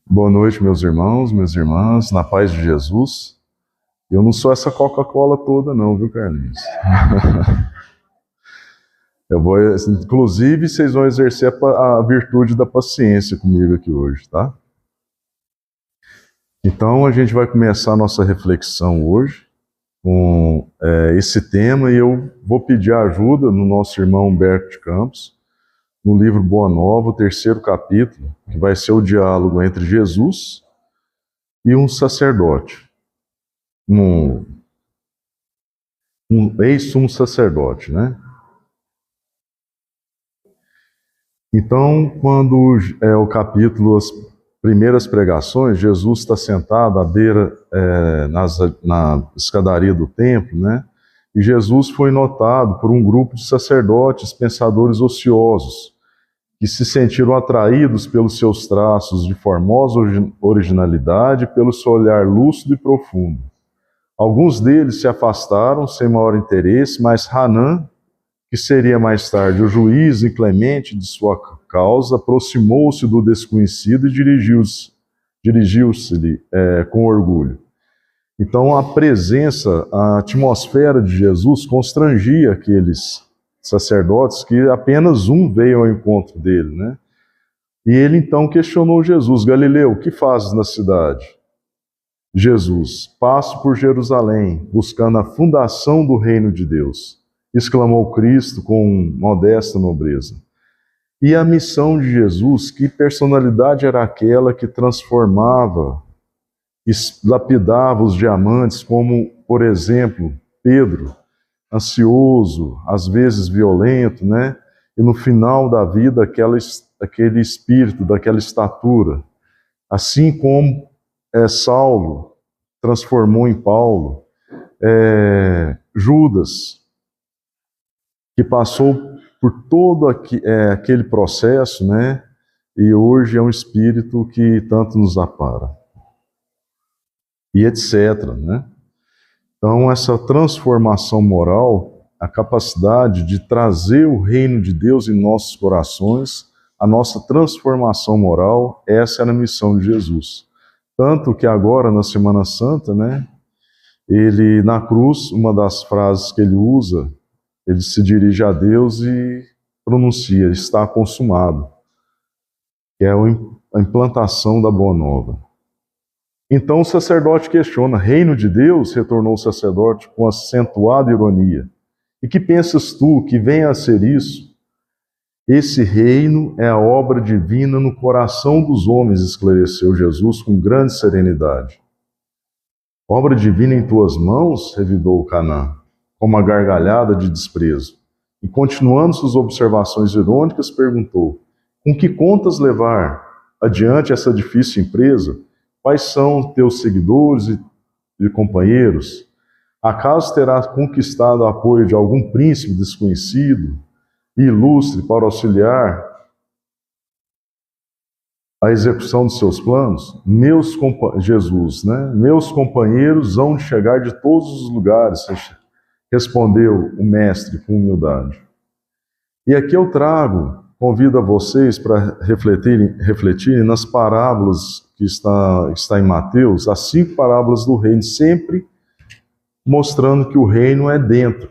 Boa noite, meus irmãos, minhas irmãs, na paz de Jesus. Eu não sou essa Coca-Cola toda não, viu, Carlinhos? Inclusive, vocês vão exercer a virtude da paciência comigo aqui hoje, tá? Então, a gente vai começar a nossa reflexão hoje com esse tema e eu vou pedir ajuda no nosso irmão Humberto de Campos, no livro Boa Nova, o 3º capítulo, que vai ser o diálogo entre Jesus e um sacerdote, um ex-sumo sacerdote, né? Então, quando é o capítulo, as primeiras pregações, Jesus está sentado à beira, na escadaria do templo, né? E Jesus foi notado por um grupo de sacerdotes, pensadores ociosos, que se sentiram atraídos pelos seus traços de formosa originalidade, pelo seu olhar lúcido e profundo. Alguns deles se afastaram sem maior interesse, mas Hanã, que seria mais tarde o juiz inclemente de sua causa, aproximou-se do desconhecido e dirigiu-se-lhe com orgulho. Então a presença, a atmosfera de Jesus constrangia aqueles sacerdotes que apenas um veio ao encontro dele, né? E ele então questionou Jesus: Galileu, o que fazes na cidade? Jesus: passo por Jerusalém, buscando a fundação do reino de Deus, exclamou Cristo com modesta nobreza. E a missão de Jesus, que personalidade era aquela que transformava, lapidava os diamantes, como, por exemplo, Pedro, ansioso, às vezes violento, né? E no final da vida, aquele espírito, daquela estatura. Assim como Saulo transformou em Paulo, Judas, que passou por todo aquele processo, né? E hoje é um espírito que tanto nos apara. E etc, né? Então, essa transformação moral, a capacidade de trazer o reino de Deus em nossos corações, a nossa transformação moral, essa era a missão de Jesus. Tanto que agora, na Semana Santa, né, ele, na cruz, uma das frases que ele usa, ele se dirige a Deus e pronuncia: está consumado, que é a implantação da Boa Nova. Então o sacerdote questiona: reino de Deus? Retornou o sacerdote com acentuada ironia. E que pensas tu que venha a ser isso? Esse reino é a obra divina no coração dos homens, esclareceu Jesus com grande serenidade. Obra divina em tuas mãos? Revidou Canaã, com uma gargalhada de desprezo. E continuando suas observações irônicas, perguntou: com que contas levar adiante essa difícil empresa? Quais são teus seguidores e companheiros? Acaso terás conquistado o apoio de algum príncipe desconhecido e ilustre para auxiliar a execução de seus planos? Jesus, né? Meus companheiros hão de chegar de todos os lugares, respondeu o mestre com humildade. E aqui eu convido a vocês para refletirem nas parábolas que está em Mateus, as 5 parábolas do reino, sempre mostrando que o reino é dentro.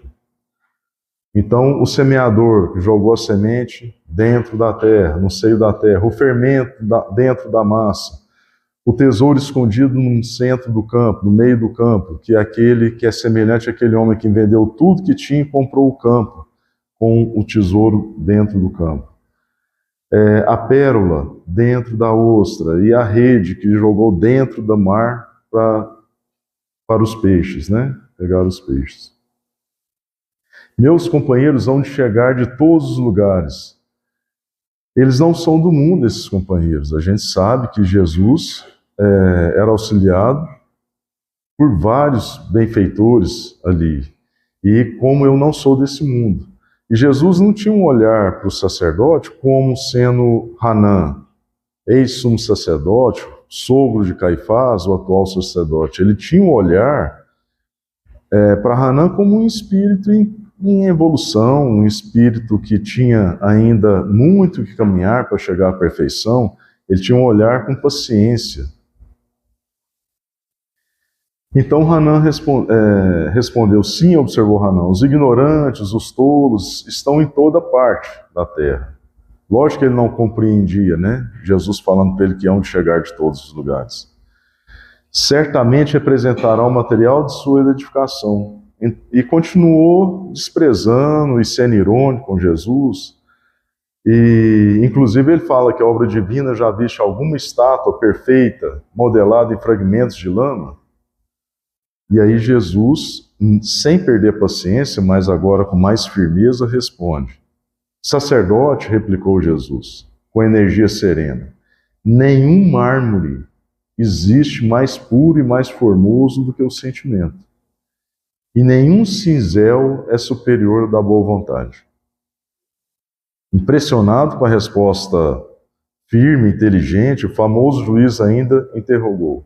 Então, o semeador jogou a semente dentro da terra, no seio da terra, o fermento dentro da massa, o tesouro escondido no centro do campo, no meio do campo, que é aquele que é semelhante àquele homem que vendeu tudo que tinha e comprou o campo, com o tesouro dentro do campo. A pérola dentro da ostra e a rede que jogou dentro do mar para os peixes, né? Pegar os peixes. Meus companheiros hão de chegar de todos os lugares. Eles não são do mundo, esses companheiros. A gente sabe que Jesus era auxiliado por vários benfeitores ali. E como eu não sou desse mundo. E Jesus não tinha um olhar para o sacerdote como sendo Hanã, ex-sumo sacerdote, sogro de Caifás, o atual sacerdote. Ele tinha um olhar para Hanã como um espírito em evolução, um espírito que tinha ainda muito que caminhar para chegar à perfeição, Ele tinha um olhar com paciência. Então Hanan respondeu, sim, observou Hanan, os ignorantes, os tolos, estão em toda parte da terra. Lógico que ele não compreendia, né? Jesus falando para ele que hão de chegar de todos os lugares. Certamente representará o material de sua edificação. E continuou desprezando e sendo irônico com Jesus. E, inclusive, ele fala que a obra divina já viste alguma estátua perfeita, modelada em fragmentos de lama. E aí Jesus, sem perder paciência, mas agora com mais firmeza, responde. Sacerdote, replicou Jesus, com energia serena, nenhum mármore existe mais puro e mais formoso do que o sentimento. E nenhum cinzel é superior da boa vontade. Impressionado com a resposta firme e inteligente, o famoso juiz ainda interrogou.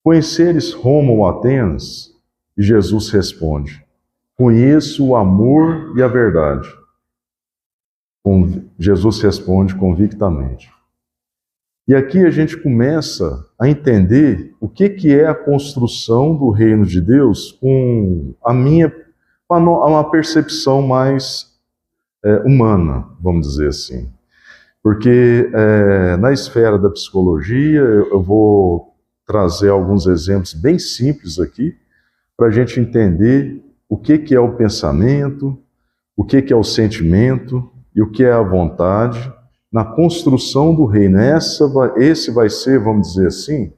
Conheceres Roma ou Atenas? E Jesus responde, conheço o amor e a verdade. Jesus responde convictamente. E aqui a gente começa a entender o que é a construção do reino de Deus com uma percepção mais humana, vamos dizer assim. Porque na esfera da psicologia, eu vou trazer alguns exemplos bem simples aqui, para a gente entender o que é o pensamento, o que é o sentimento e o que é a vontade na construção do reino. Esse vai ser, vamos dizer assim,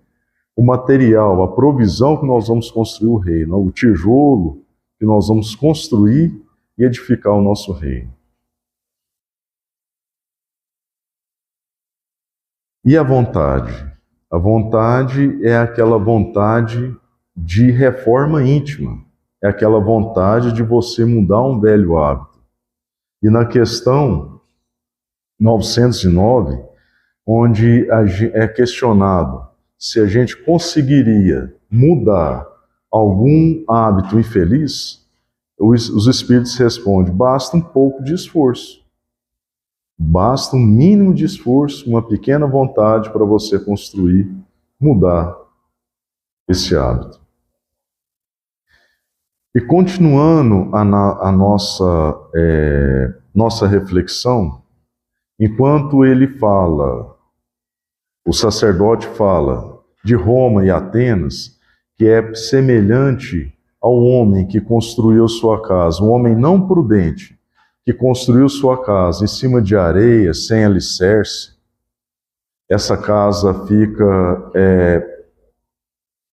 o material, a provisão que nós vamos construir o reino, o tijolo que nós vamos construir e edificar o nosso reino. E a vontade? A vontade é aquela vontade de reforma íntima, é aquela vontade de você mudar um velho hábito. E na questão 909, onde é questionado se a gente conseguiria mudar algum hábito infeliz, os espíritos respondem, basta um pouco de esforço. Basta um mínimo de esforço, uma pequena vontade para você construir, mudar esse hábito. E continuando a nossa reflexão, enquanto ele fala, o sacerdote fala de Roma e Atenas, que é semelhante ao homem que construiu sua casa, um homem não prudente, que construiu sua casa em cima de areia, sem alicerce. Essa casa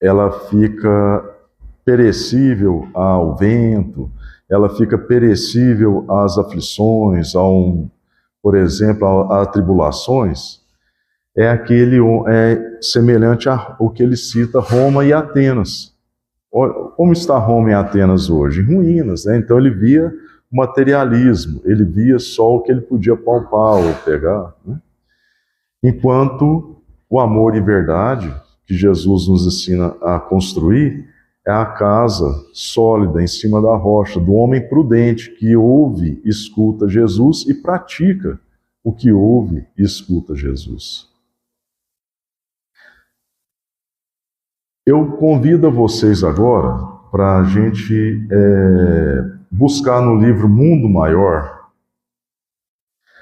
ela fica perecível ao vento, ela fica perecível às aflições, por exemplo, a tribulações. É semelhante ao que ele cita Roma e Atenas. Como está Roma e Atenas hoje? Em ruínas, né? Então ele via o materialismo, ele via só o que ele podia palpar ou pegar, né? Enquanto o amor e verdade, que Jesus nos ensina a construir, é a casa sólida em cima da rocha, do homem prudente que ouve e escuta Jesus e pratica o que ouve e escuta Jesus. Eu convido a vocês agora para a gente buscar no livro Mundo Maior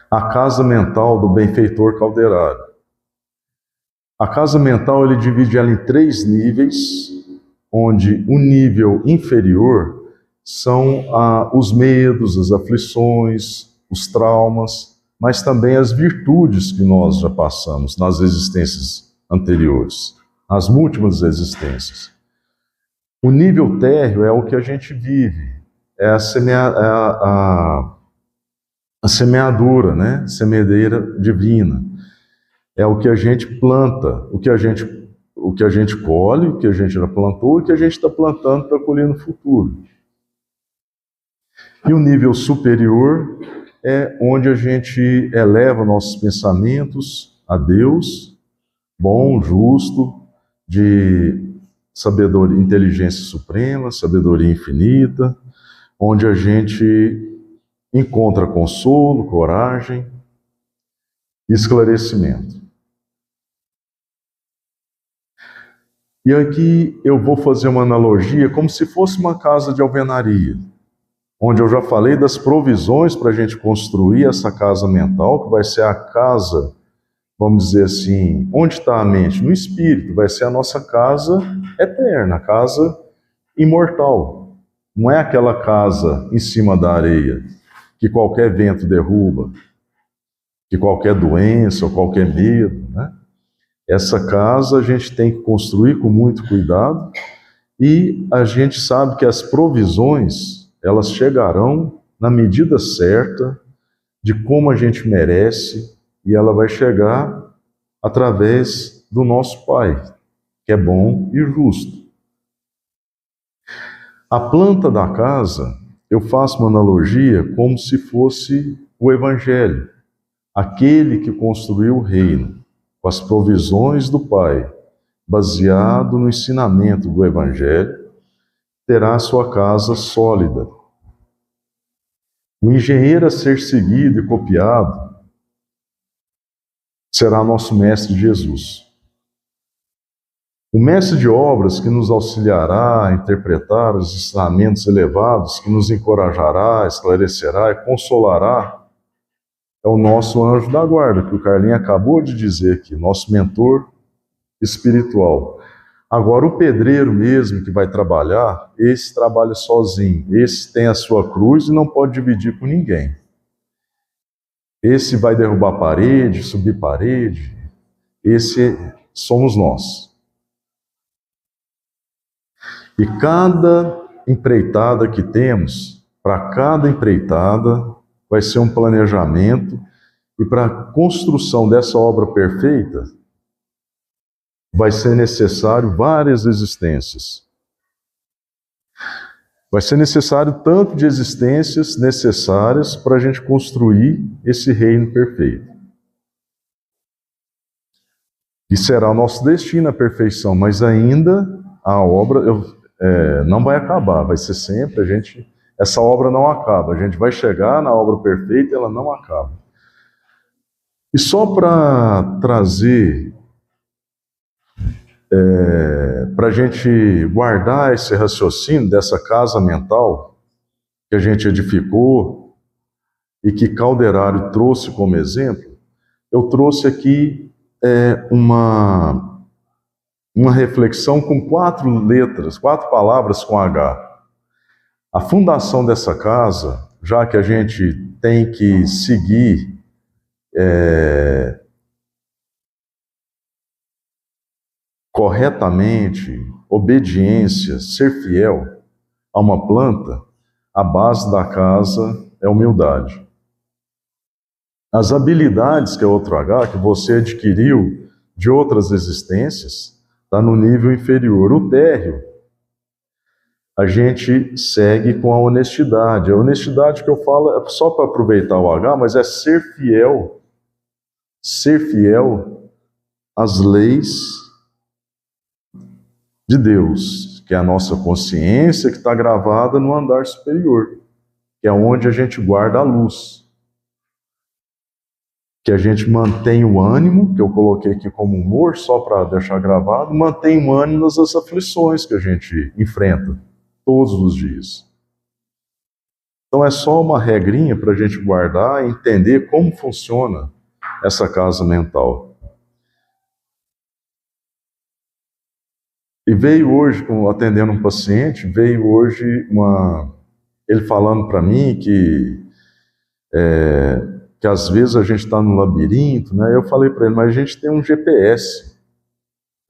a casa mental do benfeitor Calderaro. A casa mental ele divide ela em 3 níveis, onde o nível inferior são os medos, as aflições, os traumas, mas também as virtudes que nós já passamos nas existências anteriores, as múltiplas existências. O nível térreo é o que a gente vive, é a semeadura, né? Semeadeira divina. É o que a gente planta, o que a gente colhe, o que a gente já plantou e o que a gente está plantando para colher no futuro. E o nível superior é onde a gente eleva nossos pensamentos a Deus, bom, justo, de sabedoria, inteligência suprema, sabedoria infinita, onde a gente encontra consolo, coragem e esclarecimento. E aqui eu vou fazer uma analogia como se fosse uma casa de alvenaria, onde eu já falei das provisões para a gente construir essa casa mental, que vai ser a casa, vamos dizer assim, onde está a mente? No espírito, vai ser a nossa casa eterna, a casa imortal. Não é aquela casa em cima da areia, que qualquer vento derruba, que qualquer doença ou qualquer medo, né? Essa casa a gente tem que construir com muito cuidado e a gente sabe que as provisões, elas chegarão na medida certa de como a gente merece e ela vai chegar através do nosso Pai, que é bom e justo. A planta da casa, eu faço uma analogia como se fosse o Evangelho, aquele que construiu o reino, com as provisões do Pai, baseado no ensinamento do Evangelho, terá sua casa sólida. O engenheiro a ser seguido e copiado será nosso Mestre Jesus. O mestre de obras que nos auxiliará a interpretar os ensinamentos elevados, que nos encorajará, esclarecerá e consolará, é o nosso anjo da guarda, que o Carlinhos acabou de dizer aqui, nosso mentor espiritual. Agora, o pedreiro mesmo que vai trabalhar, esse trabalha sozinho, esse tem a sua cruz e não pode dividir com ninguém. Esse vai derrubar parede, subir parede, esse somos nós. E cada empreitada que temos, para cada empreitada, vai ser um planejamento, e para a construção dessa obra perfeita, vai ser necessário várias existências. Vai ser necessário tanto de existências necessárias para a gente construir esse reino perfeito. E será o nosso destino a perfeição, mas ainda a obra não vai acabar, vai ser sempre, essa obra não acaba, a gente vai chegar na obra perfeita e ela não acaba. E só para trazer, para a gente guardar esse raciocínio dessa casa mental que a gente edificou e que Calderaro trouxe como exemplo, eu trouxe aqui uma reflexão com 4 letras, 4 palavras com H. A fundação dessa casa, já que a gente tem que seguir corretamente, obediência, ser fiel a uma planta, a base da casa é humildade. As habilidades, que é outro H, que você adquiriu de outras existências, está no nível inferior. O térreo, a gente segue com a honestidade. A honestidade que eu falo é só para aproveitar o H, mas é ser fiel às leis de Deus, que é a nossa consciência que está gravada no andar superior, que é onde a gente guarda a luz. Que a gente mantém o ânimo, que eu coloquei aqui como humor, só para deixar gravado, mantém o ânimo nas aflições que a gente enfrenta todos os dias. Então é só uma regrinha para a gente guardar e entender como funciona essa casa mental. E veio hoje, atendendo um paciente, ele falando para mim que às vezes a gente está no labirinto, né? Eu falei para ele, mas a gente tem um GPS.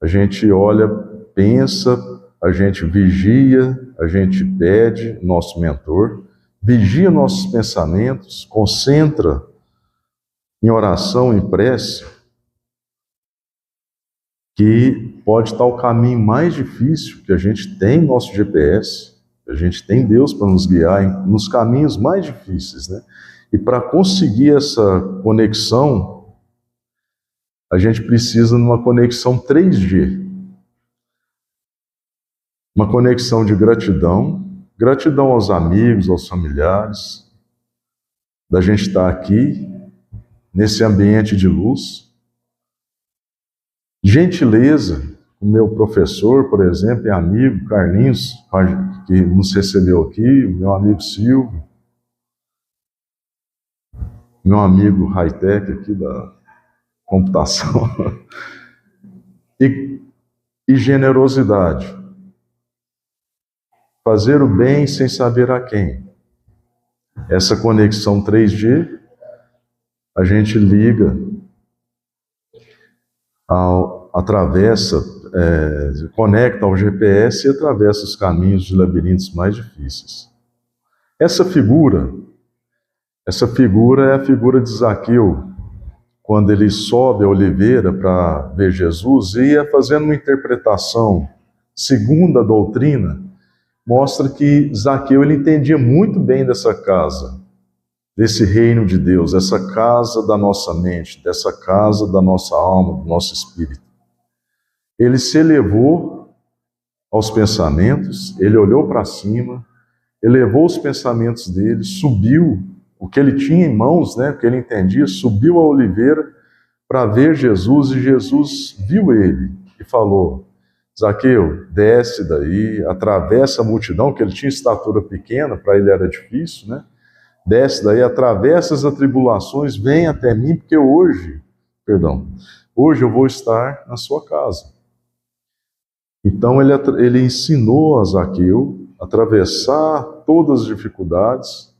A gente olha, pensa, a gente vigia, a gente pede, nosso mentor, vigia nossos pensamentos, concentra em oração, em prece, que pode estar o caminho mais difícil, que a gente tem nosso GPS, a gente tem Deus para nos guiar nos caminhos mais difíceis, né? E para conseguir essa conexão, a gente precisa de uma conexão 3G. Uma conexão de gratidão, gratidão aos amigos, aos familiares, da gente estar aqui, nesse ambiente de luz. Gentileza o meu professor, por exemplo, e amigo Carlinhos, que nos recebeu aqui, o meu amigo Silvio, meu amigo high-tech aqui da computação, e generosidade. Fazer o bem sem saber a quem. Essa conexão 3G, a gente liga, conecta ao GPS e atravessa os caminhos de labirintos mais difíceis. Essa figura é a figura de Zaqueu, quando ele sobe a oliveira para ver Jesus, e ia fazendo uma interpretação segundo a doutrina, mostra que Zaqueu ele entendia muito bem dessa casa, desse reino de Deus, essa casa da nossa mente, dessa casa da nossa alma, do nosso espírito. Ele se elevou aos pensamentos, ele olhou para cima, elevou os pensamentos dele, subiu o que ele tinha em mãos, o que ele entendia, subiu a oliveira para ver Jesus, e Jesus viu ele e falou: Zaqueu, desce daí, atravessa a multidão, que ele tinha estatura pequena, para ele era difícil, Desce daí, atravessa as atribulações, vem até mim, porque hoje eu vou estar na sua casa. Então ele ensinou a Zaqueu a atravessar todas as dificuldades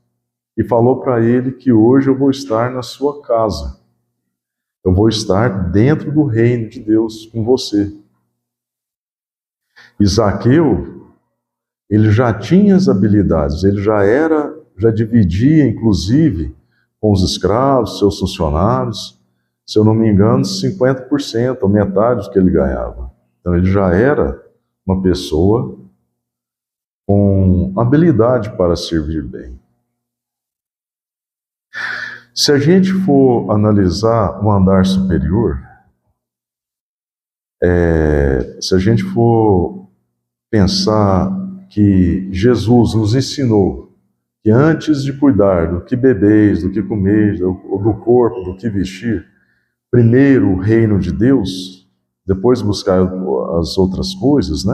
e falou para ele que hoje eu vou estar na sua casa. Eu vou estar dentro do reino de Deus com você. E Zaqueu, ele já tinha as habilidades, ele já dividia, inclusive, com os escravos, seus funcionários, se eu não me engano, 50%, ou metade do que ele ganhava. Então ele já era uma pessoa com habilidade para servir bem. Se a gente for analisar o andar superior, se a gente for pensar que Jesus nos ensinou que antes de cuidar do que bebeis, do que comeis, do corpo, do que vestir, primeiro o reino de Deus, depois buscar as outras coisas,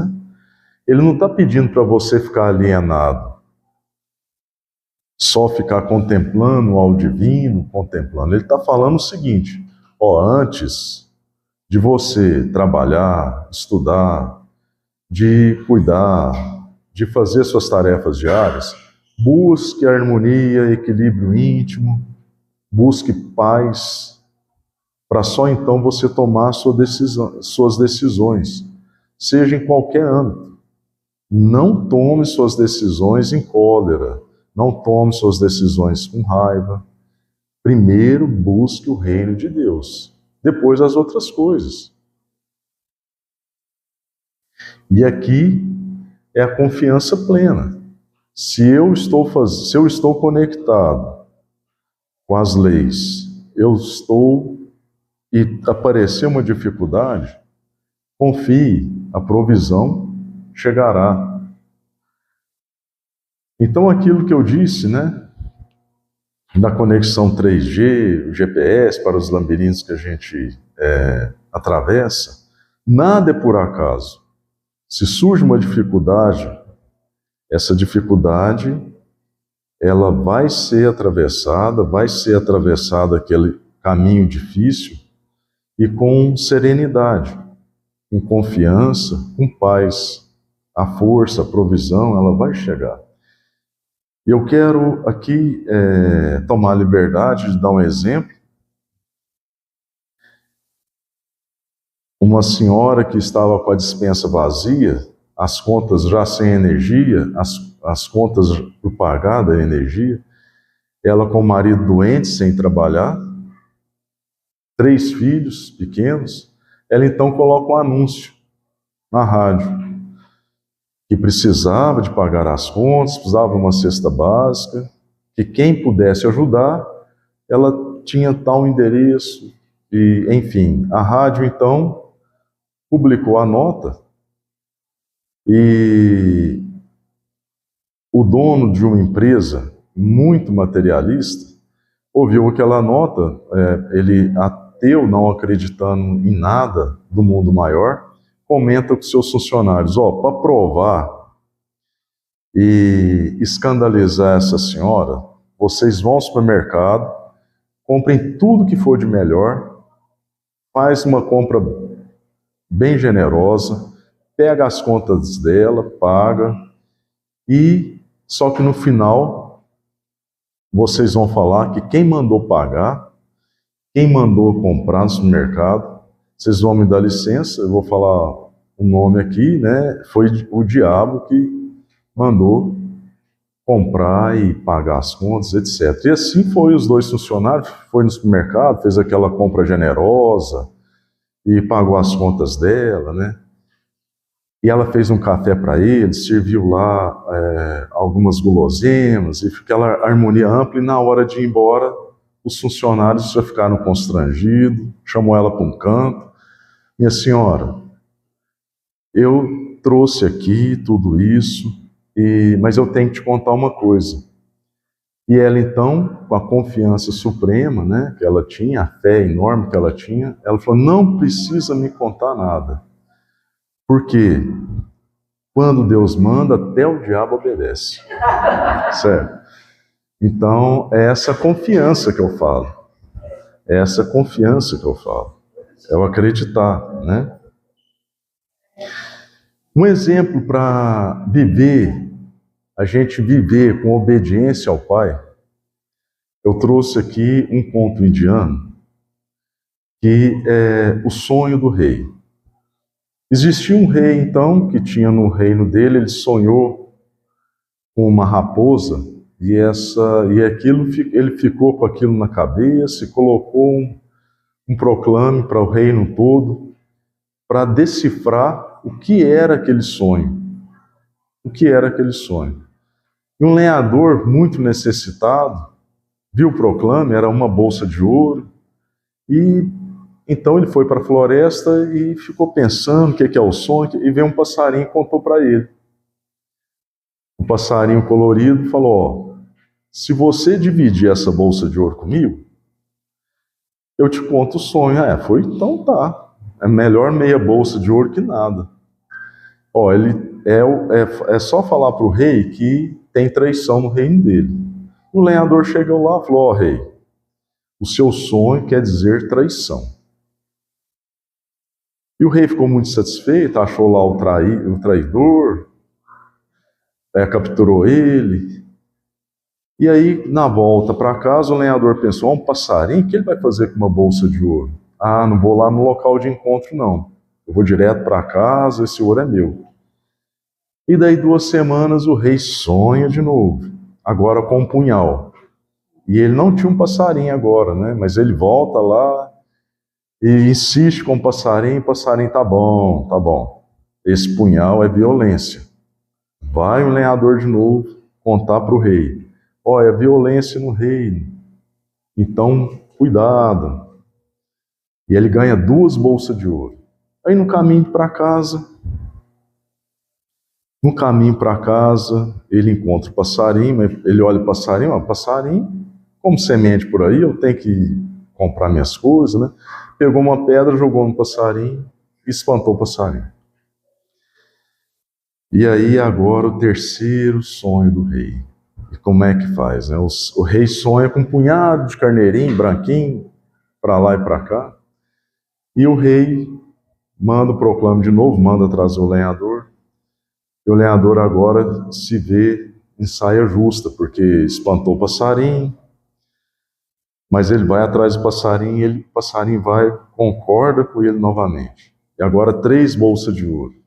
Ele não está pedindo para você ficar alienado, só ficar contemplando ao divino, contemplando. Ele está falando o seguinte: antes de você trabalhar, estudar, de cuidar, de fazer suas tarefas diárias, busque harmonia, equilíbrio íntimo, busque paz, para só então você tomar suas decisões, seja em qualquer âmbito. Não tome suas decisões em cólera, não tome suas decisões com raiva. Primeiro busque o reino de Deus, depois as outras coisas. E aqui é a confiança plena. Se eu estou conectado com as leis, e aparecer uma dificuldade, confie, a provisão chegará. Então aquilo que eu disse, da conexão 3G, o GPS para os labirintos que a gente atravessa, nada é por acaso. Se surge uma dificuldade, essa dificuldade, ela vai ser atravessada aquele caminho difícil, e com serenidade, com confiança, com paz. A força, a provisão, ela vai chegar. Eu quero aqui tomar a liberdade de dar um exemplo. Uma senhora que estava com a despensa vazia, as contas já sem energia, as contas por pagar da energia, ela com o marido doente, sem trabalhar, 3 filhos pequenos, ela então coloca um anúncio na rádio, que precisava de pagar as contas, precisava de uma cesta básica, que quem pudesse ajudar, ela tinha tal endereço, e enfim, a rádio então publicou a nota, e o dono de uma empresa muito materialista ouviu aquela nota, ele ateu, não acreditando em nada do mundo maior, comenta com seus funcionários, para provar e escandalizar essa senhora, vocês vão ao supermercado, comprem tudo que for de melhor, faz uma compra bem generosa, pega as contas dela, paga, e só que no final vocês vão falar que quem mandou pagar, quem mandou comprar no supermercado, vocês vão me dar licença, eu vou falar o nome aqui, né? Foi o diabo que mandou comprar e pagar as contas, etc. E assim foi os dois funcionários, foi no supermercado, fez aquela compra generosa e pagou as contas dela, né? E ela fez um café para ele, serviu lá algumas guloseimas, e ficou aquela harmonia ampla, e na hora de ir embora, os funcionários já ficaram constrangidos, chamou ela para um canto. Minha senhora, eu trouxe aqui tudo isso, mas eu tenho que te contar uma coisa. E ela então, com a confiança suprema, né, que ela tinha, a fé enorme que ela tinha, ela falou, não precisa me contar nada. Porque quando Deus manda, até o diabo obedece. Certo? Então, é essa confiança que eu falo. É essa confiança que eu falo. É o acreditar, né? Um exemplo para viver, a gente viver com obediência ao Pai, eu trouxe aqui um conto indiano, que é o sonho do rei. Existia um rei, então, que tinha no reino dele, ele sonhou com uma raposa, e ele ficou com aquilo na cabeça e colocou um proclame para o reino todo, para decifrar o que era aquele sonho. O que era aquele sonho. E um lenhador muito necessitado viu o proclame, era uma bolsa de ouro, e então ele foi para a floresta e ficou pensando o que é o sonho, e veio um passarinho e contou para ele. O passarinho colorido falou, se você dividir essa bolsa de ouro comigo, eu te conto o sonho. Então tá, é melhor meia bolsa de ouro que nada. Ele é só falar para o rei que tem traição no reino dele. O lenhador chegou lá e falou, rei, o seu sonho quer dizer traição. E o rei ficou muito satisfeito, achou lá o traidor, capturou ele. E aí, na volta para casa, o lenhador pensou, um passarinho, o que ele vai fazer com uma bolsa de ouro? Não vou lá no local de encontro, não. Eu vou direto para casa, esse ouro é meu. E daí 2 semanas o rei sonha de novo, agora com um punhal. E ele não tinha um passarinho agora, né? Mas ele volta lá e insiste com o passarinho tá bom, tá bom. Esse punhal é violência. Vai o lenhador de novo contar para o rei. É violência no reino. Então, cuidado. E ele ganha 2 bolsas de ouro. Aí no caminho para casa, ele encontra o passarinho, mas ele olha o passarinho, passarinho, como semente por aí, eu tenho que comprar minhas coisas, né? Pegou uma pedra, jogou no passarinho e espantou o passarinho. E aí agora o terceiro sonho do rei. E como é que faz? Né? O rei sonha com um punhado de carneirinho, branquinho, para lá e para cá. E o rei manda o proclame de novo, manda trazer o lenhador. E o lenhador agora se vê em saia justa, porque espantou o passarinho. Mas ele vai atrás do passarinho, e o passarinho concorda com ele novamente. E agora 3 bolsas de ouro.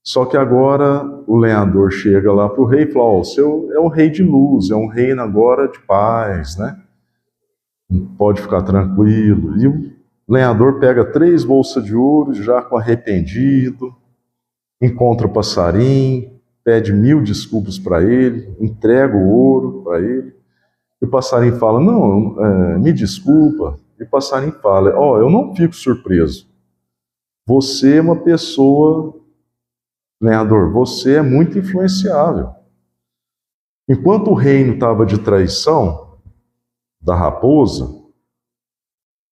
Só que agora o lenhador chega lá para o rei e fala, o seu é um rei de luz, é um reino agora de paz, né? Pode ficar tranquilo. E o lenhador pega 3 bolsas de ouro, já com arrependido, encontra o passarinho, pede 1000 desculpas para ele, entrega o ouro para ele. E o passarinho fala, não, me desculpa. E o passarinho fala, eu não fico surpreso. Você é uma pessoa, lenhador, você é muito influenciável. Enquanto o reino estava de traição da raposa,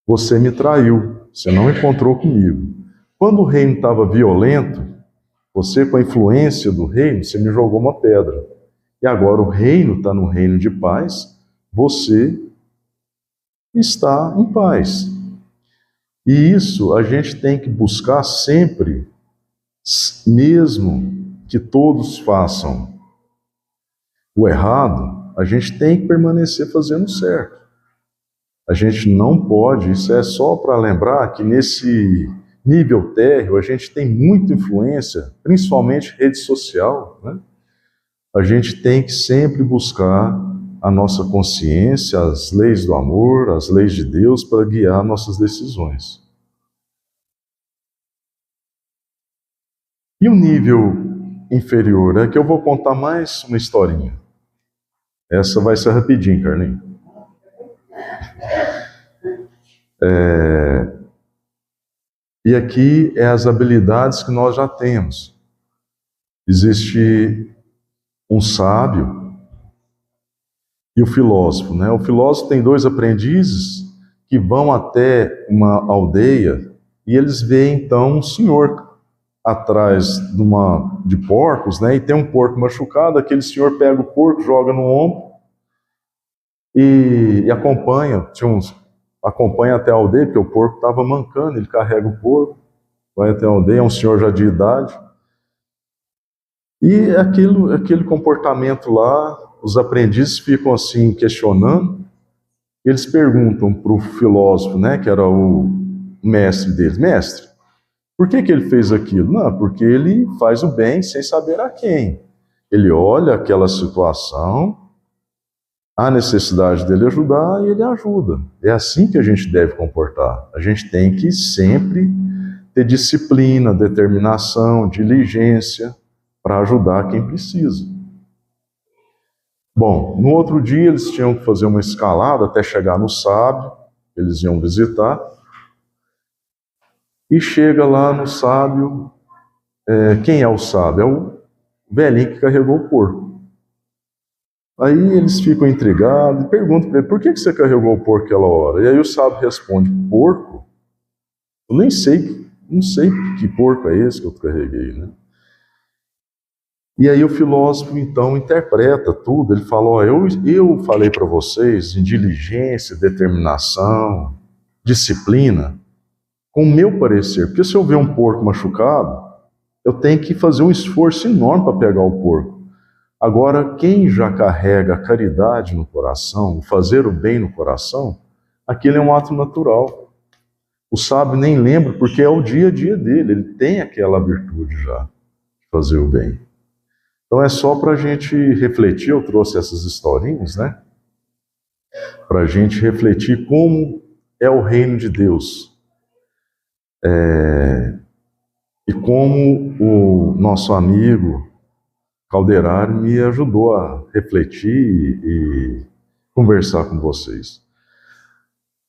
você me traiu, você não encontrou comigo. Quando o reino estava violento, você, com a influência do reino, você me jogou uma pedra. E agora o reino está no reino de paz, você está em paz. E isso a gente tem que buscar sempre, mesmo que todos façam o errado, a gente tem que permanecer fazendo o certo. A gente não pode, isso é só para lembrar que nesse nível térreo a gente tem muita influência, principalmente rede social, né? A gente tem que sempre buscar a nossa consciência, as leis do amor, as leis de Deus para guiar nossas decisões. E o nível inferior é que eu vou contar mais uma historinha. Essa vai ser rapidinho, Carlinhos. E aqui é as habilidades que nós já temos. Existe um sábio e o filósofo, né? O filósofo tem 2 aprendizes que vão até uma aldeia e eles veem então um senhor atrás de porcos, né? E tem um porco machucado, aquele senhor pega o porco, joga no ombro e acompanha até a aldeia, porque o porco estava mancando, ele carrega o porco, vai até a aldeia, é um senhor já de idade. E aquele comportamento lá, os aprendizes ficam assim questionando, eles perguntam para o filósofo, né, que era o mestre deles, mestre, por que ele fez aquilo? Não, porque ele faz o bem sem saber a quem. Ele olha aquela situação, a necessidade dele ajudar e ele ajuda. É assim que a gente deve comportar. A gente tem que sempre ter disciplina, determinação, diligência para ajudar quem precisa. Bom, no outro dia eles tinham que fazer uma escalada até chegar no sábio, eles iam visitar. E chega lá no sábio, quem é o sábio? É o velhinho que carregou o porco. Aí eles ficam intrigados e perguntam para ele, por que você carregou o porco aquela hora? E aí o sábio responde, porco? Eu nem sei, não sei que porco é esse que eu carreguei, né? E aí o filósofo então interpreta tudo, ele fala, ó, eu falei para vocês em diligência, determinação, disciplina, com o meu parecer, porque se eu ver um porco machucado, eu tenho que fazer um esforço enorme para pegar o porco. Agora, quem já carrega a caridade no coração, o fazer o bem no coração, aquele é um ato natural. O sábio nem lembra, porque é o dia a dia dele, ele tem aquela virtude já de fazer o bem. Então é só para a gente refletir, eu trouxe essas historinhas, né? Para a gente refletir como é o reino de Deus. E como o nosso amigo Calderari me ajudou a refletir e conversar com vocês.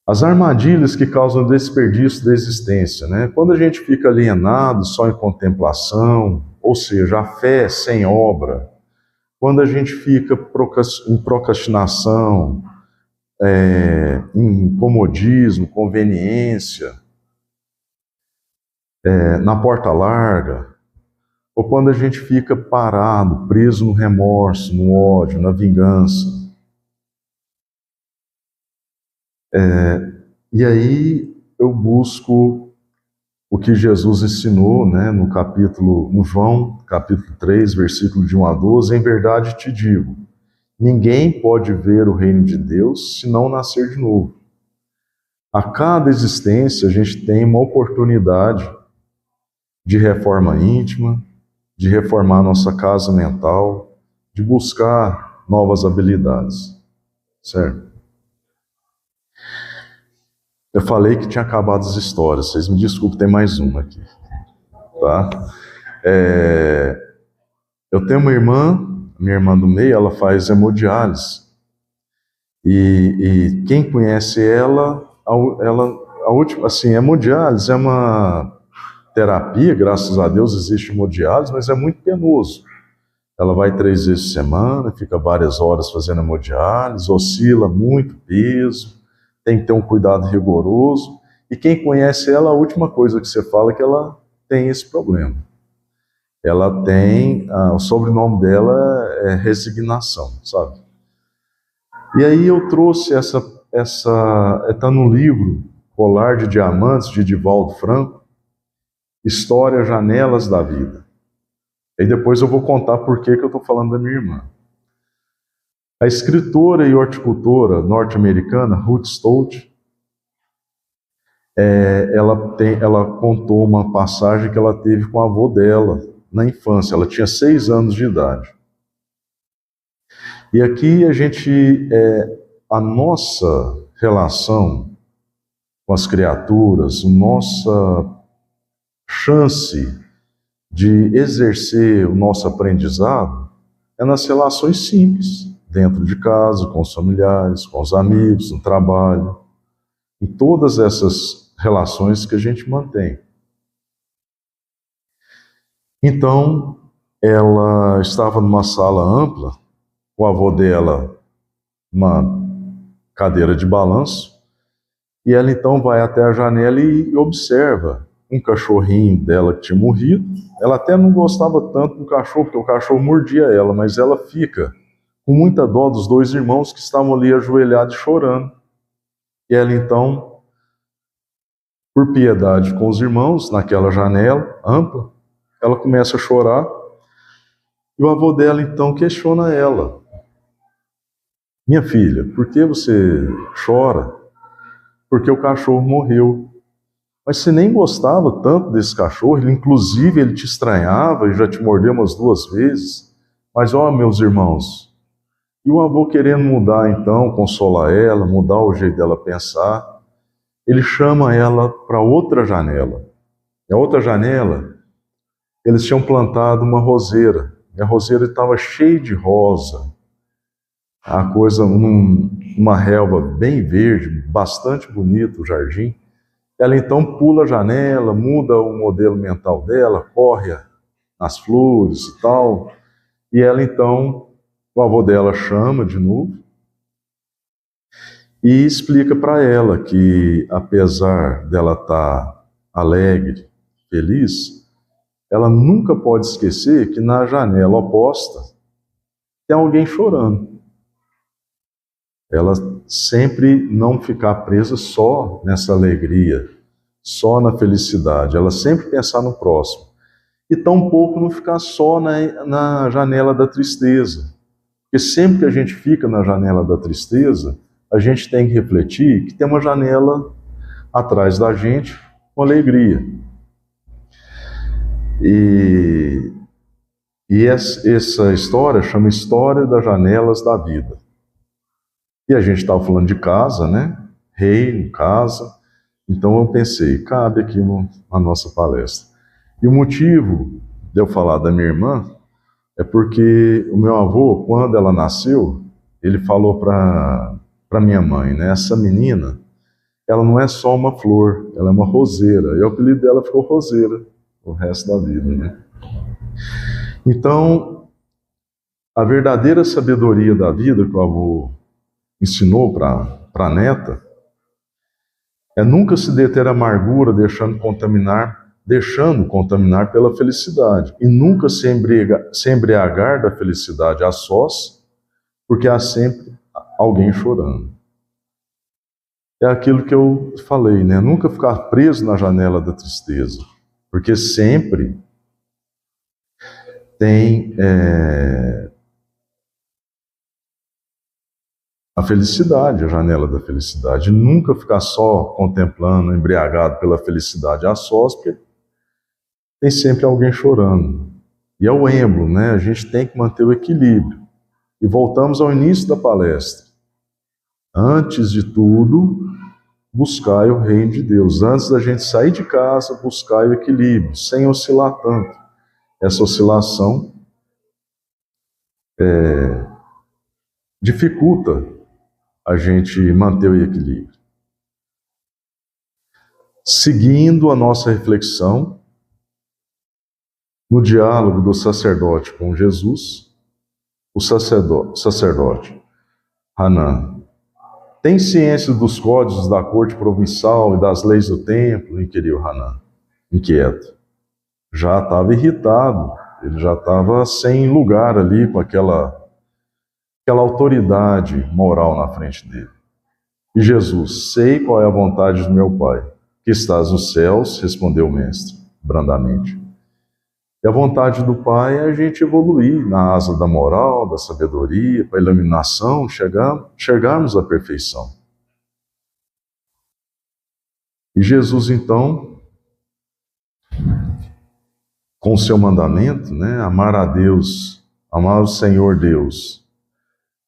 As armadilhas que causam desperdício da existência, né? Quando a gente fica alienado só em contemplação, ou seja, a fé sem obra, quando a gente fica em procrastinação, em comodismo, conveniência, na porta larga, ou quando a gente fica parado, preso no remorso, no ódio, na vingança. E aí eu busco o que Jesus ensinou, né, no João, capítulo 3, versículo de 1 a 12, em verdade te digo, ninguém pode ver o reino de Deus se não nascer de novo. A cada existência a gente tem uma oportunidade de reforma íntima, de reformar nossa casa mental, de buscar novas habilidades, certo? Eu falei que tinha acabado as histórias, vocês me desculpem, tem mais uma aqui, tá? Eu tenho uma irmã, minha irmã do meio, ela faz hemodiálise, e quem conhece ela, hemodiálise é uma terapia, graças a Deus existe hemodiálise, mas é muito penoso. Ela vai 3 vezes por semana, fica várias horas fazendo hemodiálise, oscila muito peso, tem que ter um cuidado rigoroso. E quem conhece ela, a última coisa que você fala é que ela tem esse problema. Ela tem, o sobrenome dela é Resignação, sabe? E aí eu trouxe está no livro Colar de Diamantes, de Divaldo Franco, História, Janelas da Vida. E depois eu vou contar por que eu estou falando da minha irmã. A escritora e horticultora norte-americana Ruth Stout, ela contou uma passagem que ela teve com a avó dela na infância. Ela tinha 6 anos de idade. E aqui a nossa relação com as criaturas, a nossa chance de exercer o nosso aprendizado é nas relações simples, dentro de casa, com os familiares, com os amigos, no trabalho, em todas essas relações que a gente mantém. Então, ela estava numa sala ampla, com a avó dela, uma cadeira de balanço, e ela então vai até a janela e observa um cachorrinho dela que tinha morrido. Ela até não gostava tanto do cachorro, porque o cachorro mordia ela, mas ela fica com muita dó dos 2 irmãos que estavam ali ajoelhados e chorando. E ela então, por piedade com os irmãos, naquela janela ampla, ela começa a chorar, e o avô dela então questiona ela: minha filha, por que você chora? Porque o cachorro morreu. Mas você nem gostava tanto desse cachorro, inclusive ele te estranhava e já te mordeu umas 2 vezes. Mas ó, meus irmãos, e o avô querendo mudar então, consolar ela, mudar o jeito dela pensar, ele chama ela para outra janela. E a outra janela, eles tinham plantado uma roseira, e a roseira estava cheia de rosa, a coisa, uma relva bem verde, bastante bonito o jardim. Ela então pula a janela, muda o modelo mental dela, corre nas flores e tal, e ela então, o avô dela chama de novo e explica para ela que, apesar dela estar alegre, feliz, ela nunca pode esquecer que na janela oposta tem alguém chorando. Ela sempre não ficar presa só nessa alegria, só na felicidade, ela sempre pensar no próximo. E tampouco não ficar só na janela da tristeza. Porque sempre que a gente fica na janela da tristeza, a gente tem que refletir que tem uma janela atrás da gente com alegria. E essa história chama História das Janelas da Vida. E a gente estava falando de casa, né? Reino, casa. Então eu pensei, cabe aqui na nossa palestra. E o motivo de eu falar da minha irmã é porque o meu avô, quando ela nasceu, ele falou para minha mãe, né? Essa menina, ela não é só uma flor, ela é uma roseira. E o apelido dela ficou Roseira o resto da vida, né? Então, a verdadeira sabedoria da vida que o avô ensinou para a neta é nunca se deter a amargura deixando contaminar pela felicidade, e nunca se embriagar da felicidade a sós, porque há sempre alguém chorando. É aquilo que eu falei, né? Nunca ficar preso na janela da tristeza, porque sempre tem a felicidade, a janela da felicidade. Nunca ficar só contemplando, embriagado pela felicidade a sós, porque tem sempre alguém chorando. E é o êmbolo, né? A gente tem que manter o equilíbrio. E voltamos ao início da palestra. Antes de tudo, buscai o reino de Deus. Antes da gente sair de casa, buscai o equilíbrio, sem oscilar tanto. Essa oscilação dificulta a gente manter o equilíbrio. Seguindo a nossa reflexão, no diálogo do sacerdote com Jesus, o sacerdote Hanan tem ciência dos códigos da corte provincial e das leis do templo? Inquiriu Hanan, inquieto. já estava irritado, ele já estava sem lugar ali com aquela autoridade moral na frente dele. E Jesus, sei qual é a vontade do meu Pai, que estás nos céus, respondeu o mestre, brandamente. E a vontade do Pai é a gente evoluir na asa da moral, da sabedoria, para a iluminação, chegarmos à perfeição. E Jesus, então, com o seu mandamento, né, amar a Deus, amar o Senhor Deus,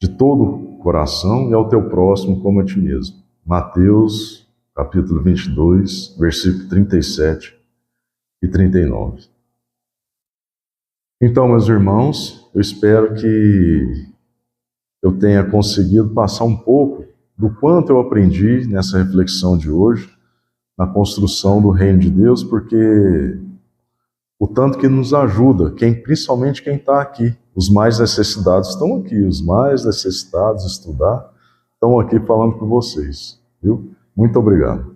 de todo o coração e ao teu próximo como a ti mesmo. Mateus, capítulo 22, versículo 37 e 39. Então, meus irmãos, eu espero que eu tenha conseguido passar um pouco do quanto eu aprendi nessa reflexão de hoje, na construção do reino de Deus, porque o tanto que nos ajuda, principalmente quem está aqui. Os mais necessitados estão aqui, os mais necessitados de estudar estão aqui falando com vocês, viu? Muito obrigado.